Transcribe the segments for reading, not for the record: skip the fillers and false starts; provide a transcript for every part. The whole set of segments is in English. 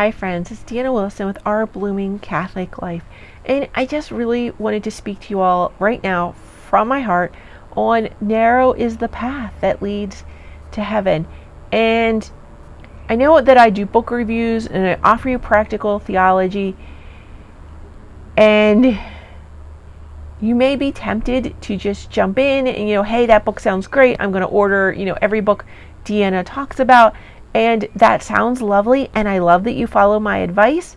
Hi friends, it's Deanna Wilson with Our Blooming Catholic Life, and I just really wanted to speak to you all right now from my heart on narrow is the path that leads to heaven. And I know that I do book reviews and I offer you practical theology, and you may be tempted to just jump in and, hey, that book sounds great. I'm going to order, every book Deanna talks about. And that sounds lovely. And I love that you follow my advice.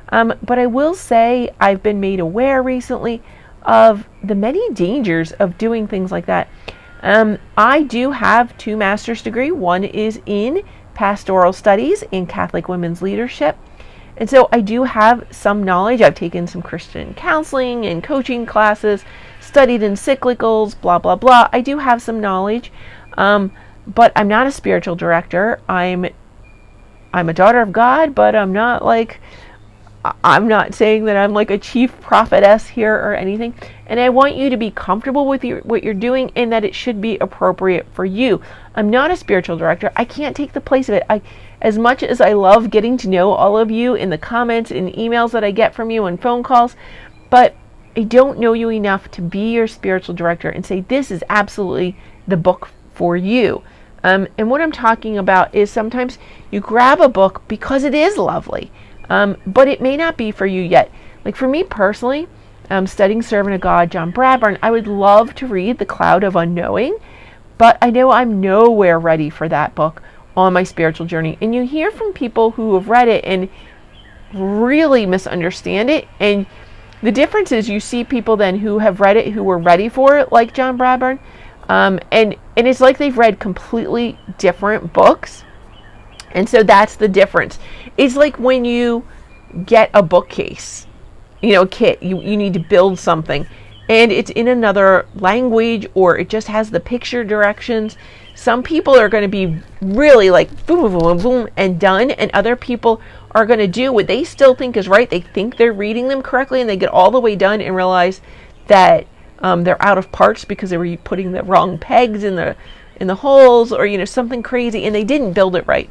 But I will say I've been made aware recently of the many dangers of doing things like that. I do have 2 master's degrees. One is in pastoral studies in Catholic women's leadership. And so I do have some knowledge. I've taken some Christian counseling and coaching classes, studied encyclicals, blah, blah, blah. I do have some knowledge, but I'm not a spiritual director. I'm a daughter of God, but I'm not saying that I'm like a chief prophetess here or anything. And I want you to be comfortable with what you're doing and that it should be appropriate for you. I'm not a spiritual director. I can't take the place of it. As much as I love getting to know all of you in the comments and emails that I get from you and phone calls, but I don't know you enough to be your spiritual director and say this is absolutely the book for you. And what I'm talking about is sometimes you grab a book because it is lovely, but it may not be for you yet. Like for me personally, studying Servant of God, John Bradburn, I would love to read The Cloud of Unknowing, but I know I'm nowhere ready for that book on my spiritual journey. And you hear from people who have read it and really misunderstand it. And the difference is you see people then who have read it who were ready for it, like John Bradburn. And it's like they've read completely different books. And so that's the difference. It's like when you get a bookcase, kit, you need to build something and it's in another language or it just has the picture directions. Some people are going to be really like boom, boom, boom, boom, and done. And other people are going to do what they still think is right. They think they're reading them correctly and they get all the way done and realize that they're out of parts because they were putting the wrong pegs in the holes or, something crazy and they didn't build it right.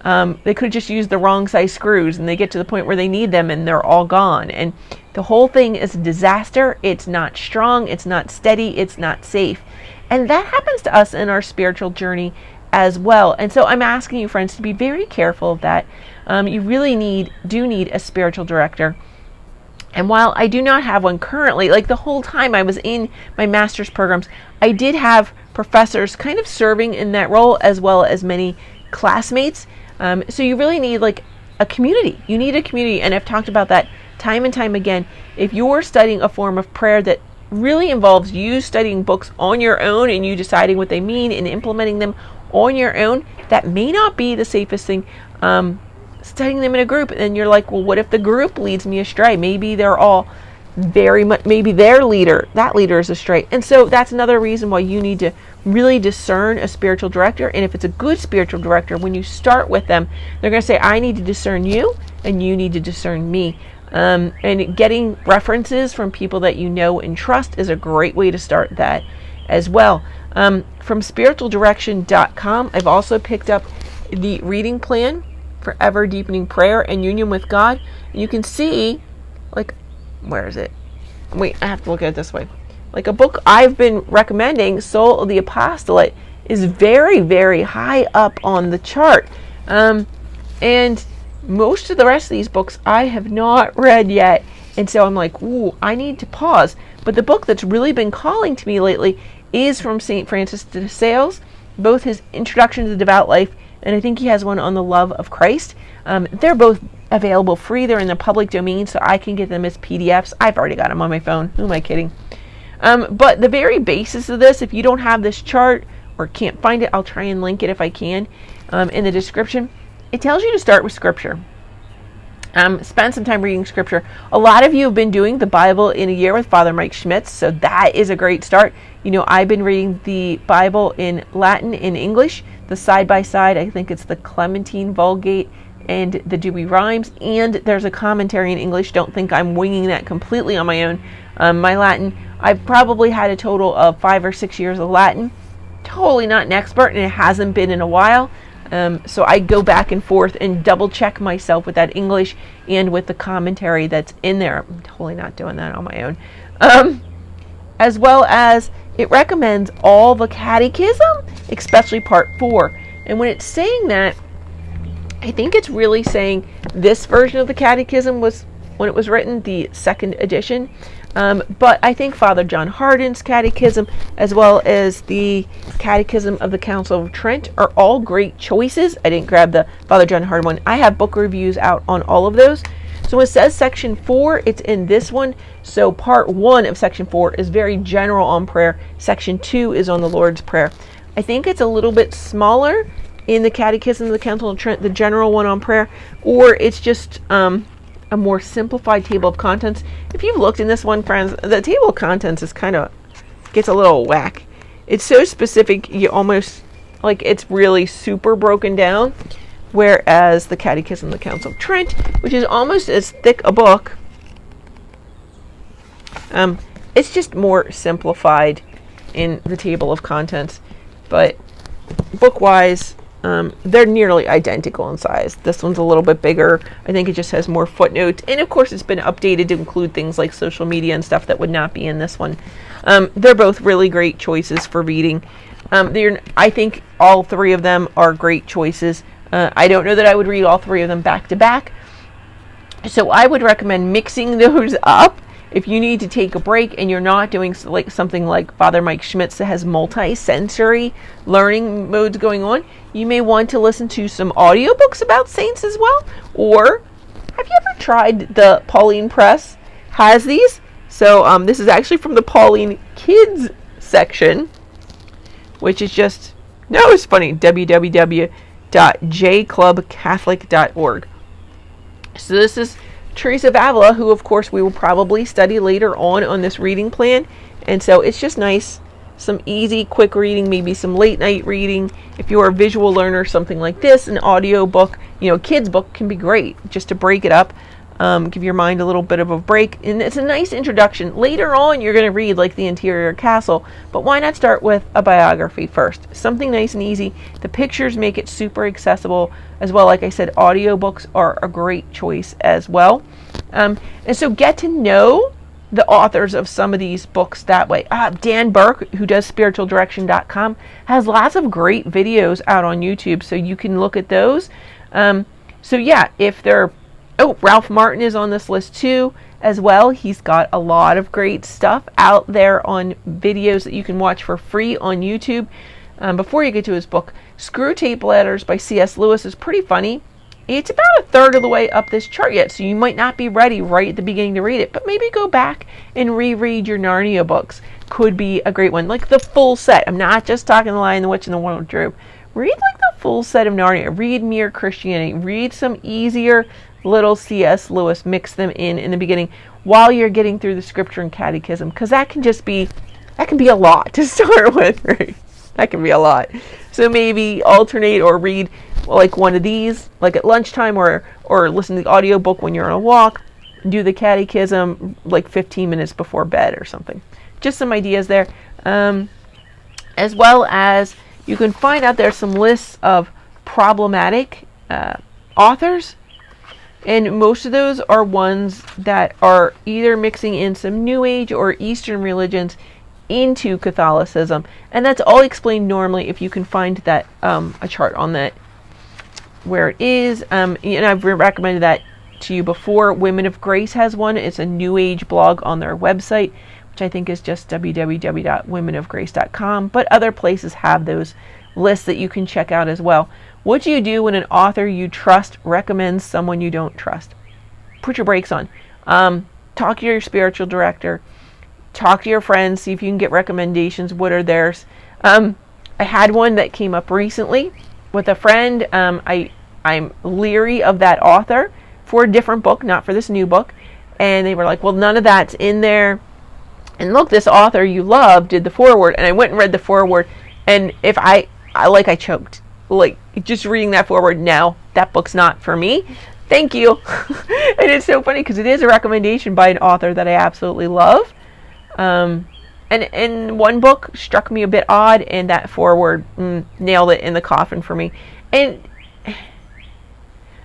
They could have just used the wrong size screws and they get to the point where they need them and they're all gone. And the whole thing is a disaster. It's not strong. It's not steady. It's not safe. And that happens to us in our spiritual journey as well. And so I'm asking you, friends, to be very careful of that. You really do need a spiritual director. And while I do not have one currently, like the whole time I was in my master's programs, I did have professors kind of serving in that role as well as many classmates. So you really need like a community. You need a community. And I've talked about that time and time again. If you're studying a form of prayer that really involves you studying books on your own and you deciding what they mean and implementing them on your own, that may not be the safest thing. Studying them in a group, and you're like, well, what if the group leads me astray? Maybe they're all maybe that leader is astray. And so that's another reason why you need to really discern a spiritual director. And if it's a good spiritual director, when you start with them, they're going to say, I need to discern you and you need to discern me. And getting references from people that you know and trust is a great way to start that as well. From spiritualdirection.com, I've also picked up the reading plan for ever deepening prayer and union with God. And you can see, where is it? Wait, I have to look at it this way. Like a book I've been recommending, Soul of the Apostolate, is very, very high up on the chart. And most of the rest of these books I have not read yet. And so I'm like, ooh, I need to pause. But the book that's really been calling to me lately is from St. Francis de Sales, both his Introduction to the Devout Life, and I think he has one on the love of Christ. They're both available free. They're in the public domain, so I can get them as PDFs. I've already got them on my phone. Who am I kidding? But the very basis of this, if you don't have this chart or can't find it, I'll try and link it if I can in the description. It tells you to start with Scripture. Spend some time reading Scripture. A lot of you have been doing the Bible in a year with Father Mike Schmitz, so that is a great start. I've been reading the Bible in Latin and English, the side-by-side. I think it's the Clementine Vulgate and the Dewey Rhymes, and there's a commentary in English. Don't think I'm winging that completely on my own. My Latin, I've probably had a total of 5 or 6 years of Latin. Totally not an expert, and it hasn't been in a while. So I go back and forth and double check myself with that English and with the commentary that's in there. I'm totally not doing that on my own. As well as it recommends all the catechism, especially part 4. And when it's saying that, I think it's really saying this version of the catechism was, when it was written, the 2nd edition. But I think Father John Hardin's catechism, as well as the Catechism of the Council of Trent, are all great choices. I didn't grab the Father John Hardin one. I have book reviews out on all of those. So it says section 4, it's in this one. So part 1 of section 4 is very general on prayer. Section 2 is on the Lord's Prayer. I think it's a little bit smaller in the Catechism of the Council of Trent, the general one on prayer, or it's just a more simplified table of contents. If you've looked in this one, friends, the table of contents is kind of, gets a little whack. It's so specific, you almost, like, it's really super broken down. Whereas the Catechism of the Council of Trent, which is almost as thick a book, it's just more simplified in the table of contents. But book-wise, they're nearly identical in size. This one's a little bit bigger. I think it just has more footnotes. And of course, it's been updated to include things like social media and stuff that would not be in this one. They're both really great choices for reading. I think all 3 of them are great choices. I don't know that I would read all 3 of them back to back. So I would recommend mixing those up. If you need to take a break and you're not doing something like Father Mike Schmitz that has multi-sensory learning modes going on, you may want to listen to some audiobooks about saints as well. Or have you ever tried the Pauline Press? Has these? So this is actually from the Pauline Kids section, which is just, no, it's funny, www.jclubcatholic.org. So this is Teresa of Avila, who of course we will probably study later on this reading plan. And so it's just nice, some easy, quick reading, maybe some late night reading. If you're a visual learner, something like this, an audio book, kids book can be great just to break it up. Give your mind a little bit of a break. And it's a nice introduction. Later on, you're going to read like The Interior Castle, but why not start with a biography first? Something nice and easy. The pictures make it super accessible as well. Like I said, audiobooks are a great choice as well. And so get to know the authors of some of these books that way. Dan Burke, who does spiritualdirection.com, has lots of great videos out on YouTube, so you can look at those. So yeah, if they're Ralph Martin is on this list too as well. He's got a lot of great stuff out there on videos that you can watch for free on YouTube. Before you get to his book, Screw Tape Letters by C.S. Lewis is pretty funny. It's about a third of the way up this chart yet, so you might not be ready right at the beginning to read it, but maybe go back and reread your Narnia books. Could be a great one, like the full set. I'm not just talking The Lion, the Witch, and the Wardrobe. Read like the full set of Narnia. Read Mere Christianity. Read some easier little C.S. Lewis, mix them in the beginning while you're getting through the scripture and catechism, because that can be a lot to start with, right? That can be a lot. So maybe alternate or read like one of these like at lunchtime, or listen to the audiobook when you're on a walk. Do the catechism like 15 minutes before bed or something. Just some ideas there. As well as you can find out there's some lists of problematic authors. And most of those are ones that are either mixing in some New Age or Eastern religions into Catholicism. And that's all explained normally if you can find that a chart on that where it is. And I've recommended that to you before. Women of Grace has one. It's a New Age blog on their website, which I think is just www.womenofgrace.com. But other places have those lists that you can check out as well. What do you do when an author you trust recommends someone you don't trust? Put your brakes on. Talk to your spiritual director. Talk to your friends. See if you can get recommendations. What are theirs? I had one that came up recently with a friend. I'm leery of that author for a different book, not for this new book. And they were like, well, none of that's in there. And look, this author you love did the foreword. And I went and read the foreword. And if I choked. Like, just reading that forward, now that book's not for me. Thank you. And it's so funny because it is a recommendation by an author that I absolutely love. And one book struck me a bit odd, and that foreword nailed it in the coffin for me. And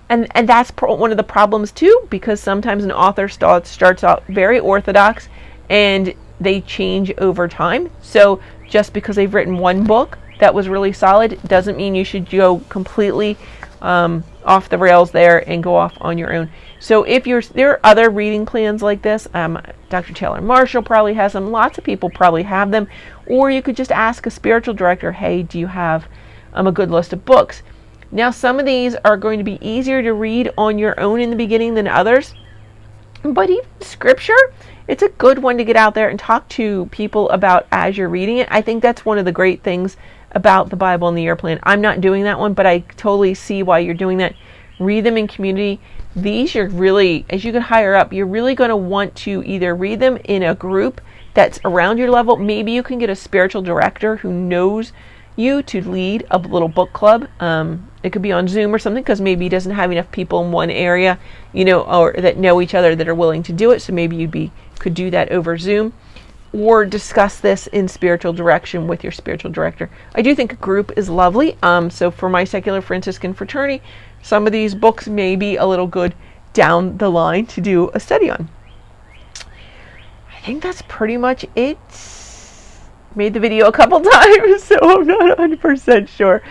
and that's one of the problems too, because sometimes an author starts out very orthodox and they change over time. So just because they've written one book that was really solid doesn't mean you should go completely off the rails there and go off on your own. So if there are other reading plans like this, Dr. Taylor Marshall probably has them. Lots of people probably have them. Or you could just ask a spiritual director, hey, do you have a good list of books? Now, some of these are going to be easier to read on your own in the beginning than others. But even scripture, it's a good one to get out there and talk to people about as you're reading it. I think that's one of the great things about the Bible and the Year Plan. I'm not doing that one, but I totally see why you're doing that. Read them in community. These you're really, as you get higher up, you're really going to want to either read them in a group that's around your level. Maybe you can get a spiritual director who knows you to lead a little book club. It could be on Zoom or something, because maybe he doesn't have enough people in one area, or that know each other that are willing to do it. So maybe you could do that over Zoom, or discuss this in spiritual direction with your spiritual director. I do think a group is lovely. So for my secular Franciscan fraternity, some of these books may be a little good down the line to do a study on. I think that's pretty much it. Made the video a couple times, so I'm not 100% sure.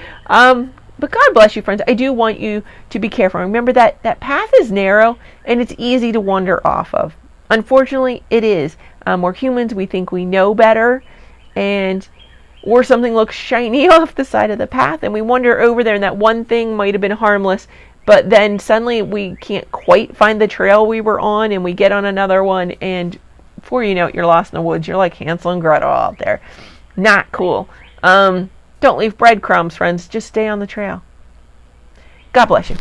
But God bless you, friends. I do want you to be careful. Remember that path is narrow and it's easy to wander off of. Unfortunately, it is. We're humans. We think we know better, or something looks shiny off the side of the path, and we wander over there, and that one thing might have been harmless, but then suddenly we can't quite find the trail we were on, and we get on another one, and before you know it, you're lost in the woods. You're like Hansel and Gretel out there. Not cool. Don't leave breadcrumbs, friends. Just stay on the trail. God bless you.